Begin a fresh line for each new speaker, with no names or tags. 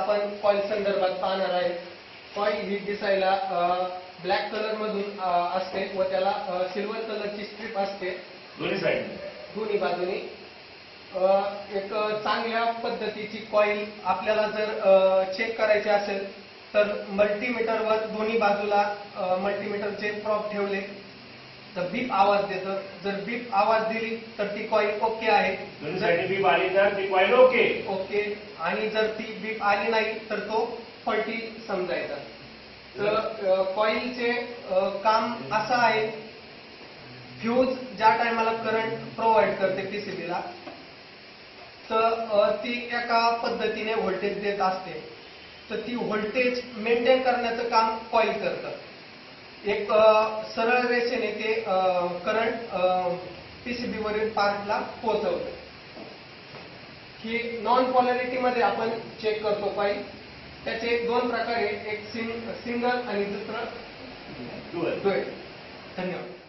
आपण कॉइल संदर्भात पाहणार आहे। कॉइल ही दिसायला ब्लॅक कलर मधून असते व त्याला सिल्वर कलरची स्ट्रिप असते दोन्ही बाजूनी। एक चांगल्या पद्धतीची कॉइल आपल्याला जर चेक करायची असेल तर मल्टीमीटरवर दोन्ही बाजूला मल्टीमीटरचे प्रॉब ठेवले तर बीप आवाज देतं। जर बीप आवाज दिली तर ती कॉइल ओके आहे,
जर बीप आली तर ती कॉइल ओके
ओके, आणि जर ती बीप आली नाही तर तो फॉल्टी समजायचा। तर कॉइलचे काम असं आहे, फ्यूज ज्या टायमाला करंट प्रोव्हाइड करते पीसीबीला तर ती एका पद्धतीने व्होल्टेज देत असते, तर ती व्होल्टेज मेंटेन करण्याचं काम कॉइल करतं। एक सरळ रेषेने ते करंट पीसीबी वरील पार्टला पोहोचवतं। ही नॉन पोलॅरिटी मध्ये आपण चेक करतो कॉइल। त्याचे दोन प्रकार आहेत, एक सिंगल आणि दुसरं ड्युअल। धन्यवाद।